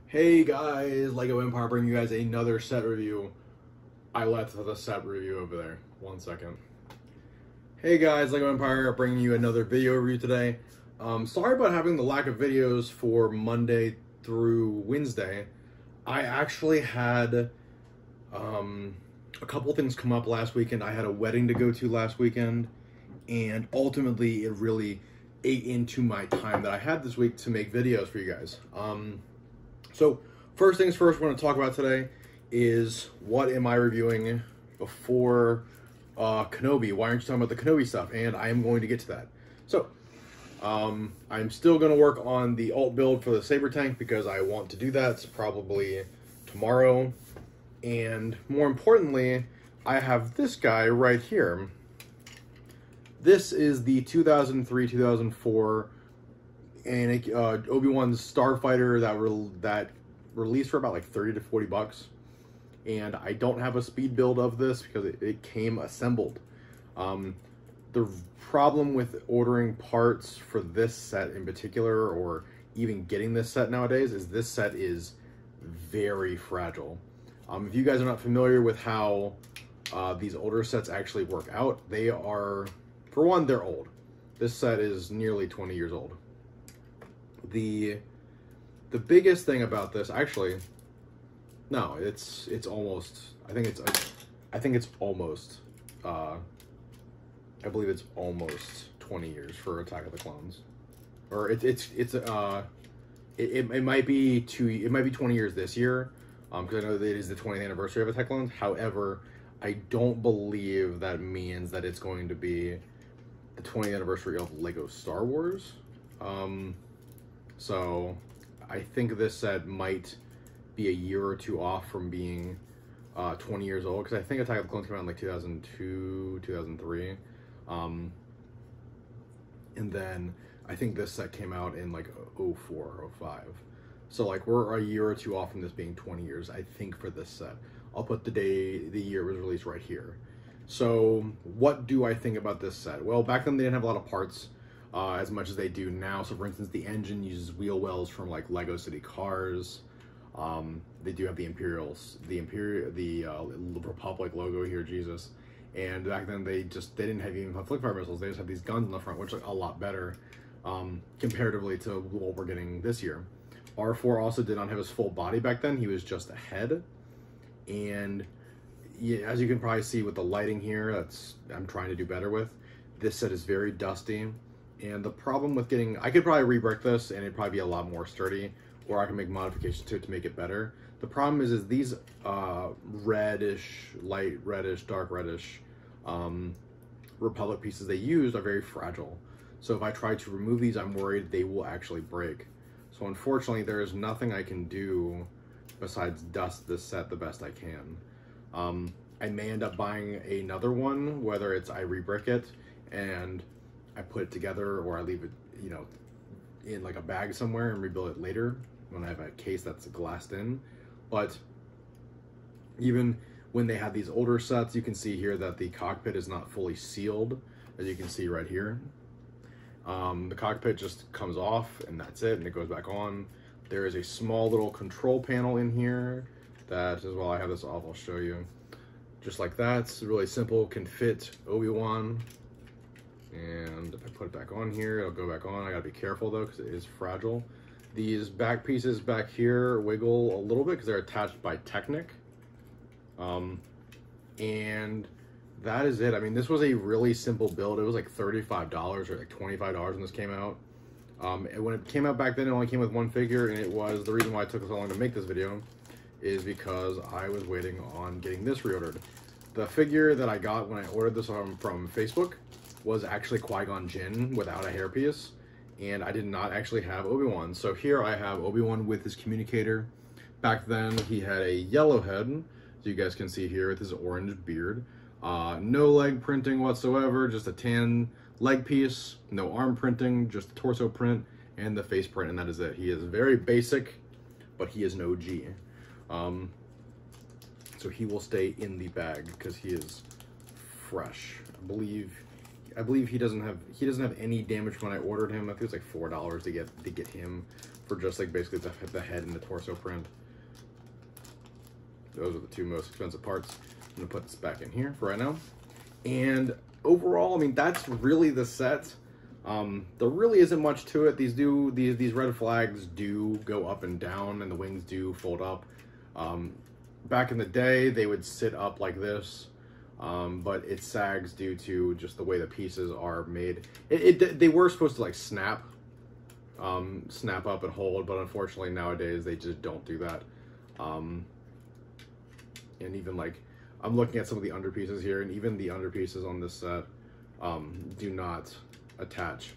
Hey guys, Lego Empire bringing you guys another set review. I left the set review over there. 1 second. Hey guys, Lego Empire bringing you another video review today. Sorry about having the lack of videos for Monday through Wednesday. I actually had a couple things come up last weekend. I had a wedding to go to last weekend, and ultimately it really ate into my time that I had this week to make videos for you guys. So first things first, we're going to talk about today is what am I reviewing before Kenobi? Why aren't you talking about the Kenobi stuff? And I am going to get to that. So I'm still going to work on the alt build for the Saber tank because I want to do that probably tomorrow. And more importantly, I have this guy right here. This is the 2003-2004 and Obiwons Starfighter that released for about like 30 to 40 bucks. And I don't have a speed build of this because it came assembled. The problem with ordering parts for this set in particular, or even getting this set nowadays, is this set is very fragile. If you guys are not familiar with how these older sets actually work out, they are, for one, they're old. This set is nearly 20 years old. The biggest thing about this, actually, no, it's almost, I believe it's almost 20 years for Attack of the Clones, or it might be 20 years this year, because I know that it is the 20th anniversary of Attack of the Clones. However, I don't believe that means that it's going to be the 20th anniversary of Lego Star Wars. So I think this set might be a year or two off from being 20 years old, because I think Attack of the Clones came out in like 2002, 2003. And then I think this set came out in like 04, 05. So like we're a year or two off from this being 20 years, I think, for this set. I'll put the year it was released right here. So what do I think about this set? Well, back then they didn't have a lot of parts. As much as they do now. So for instance, the engine uses wheel wells from like Lego City Cars. They do have the imperials, the Republic logo here, Jesus. And back then they didn't have even flick fire missiles. They just have these guns in the front, which are a lot better comparatively to what we're getting this year. R4 also did not have his full body back then. He was just a head. And yeah, as you can probably see with the lighting here, I'm trying to do better with. This set is very dusty. And the problem with I could probably re-brick this and it'd probably be a lot more sturdy, or I can make modifications to it to make it better. The problem is these reddish, light reddish, dark reddish Republic pieces they used are very fragile. So if I try to remove these, I'm worried they will actually break. So unfortunately, there is nothing I can do besides dust this set the best I can. I may end up buying another one, whether it's I re-brick it and I put it together, or I leave it, you know, in like a bag somewhere and rebuild it later when I have a case that's glassed in. But even when they have these older sets, you can see here that the cockpit is not fully sealed, as you can see right here. The cockpit just comes off and that's it, and it goes back on. There is a small little control panel in here that, as well, I have this off, I'll show you. Just like that, it's really simple, can fit Obi-Wan. And if I put it back on here, it'll go back on. I gotta be careful though, because it is fragile. These back pieces back here wiggle a little bit because they're attached by Technic. And that is it. I mean, this was a really simple build. It was like $35 or like $25 when this came out. And when it came out back then, it only came with one figure, and it was the reason why it took so long to make this video is because I was waiting on getting this reordered. The figure that I got when I ordered this from Facebook was actually Qui-Gon Jinn without a hairpiece, and I did not actually have Obi-Wan. So here I have Obi-Wan with his communicator. Back then he had a yellow head, so you guys can see here with his orange beard. No leg printing whatsoever, just a tan leg piece, no arm printing, just the torso print and the face print, and that is it. He is very basic, but he is an OG. So he will stay in the bag because he is fresh. I believe he doesn't have any damage when I ordered him. I think it was like $4 to get him. for just like basically the head and the torso print. Those are the two most expensive parts. I'm gonna put this back in here for right now. And overall, I mean, that's really the set. There really isn't much to it. These red flags do go up and down, and the wings do fold up. Back in the day, they would sit up like this, but it sags due to just the way the pieces are made. They were supposed to like snap up and hold, but unfortunately nowadays they just don't do that. And even like, I'm looking at some of the underpieces here, and even the underpieces on this set do not attach.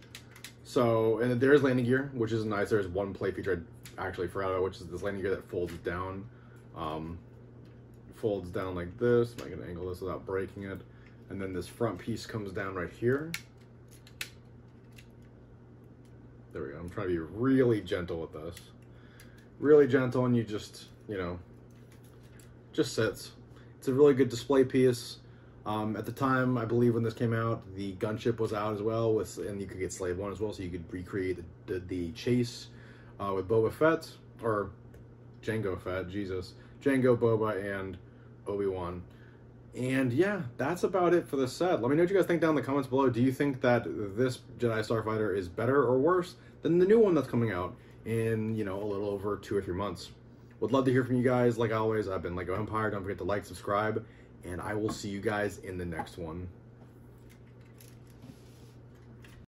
So, and there's landing gear, which is nice. There's one play feature I actually forgot about, which is this landing gear that folds down. Folds down like this. I can angle this without breaking it. And then this front piece comes down right here. There we go. I'm trying to be really gentle with this. Really gentle, and you just, you know, just sits. It's a really good display piece. At the time, I believe when this came out, the gunship was out as well, and you could get Slave 1 as well, so you could recreate the chase with Boba Fett, or Jango Fett, Jesus. Jango, Boba, and Obi-Wan. And yeah, that's about it for the set. Let me know what you guys think down in the comments below. Do you think that this Jedi Starfighter is better or worse than the new one that's coming out in, you know, a little over 2 or 3 months? Would love to hear from you guys. Like always, I've been LEGO Empire. Don't forget to like, subscribe, and I will see you guys in the next one.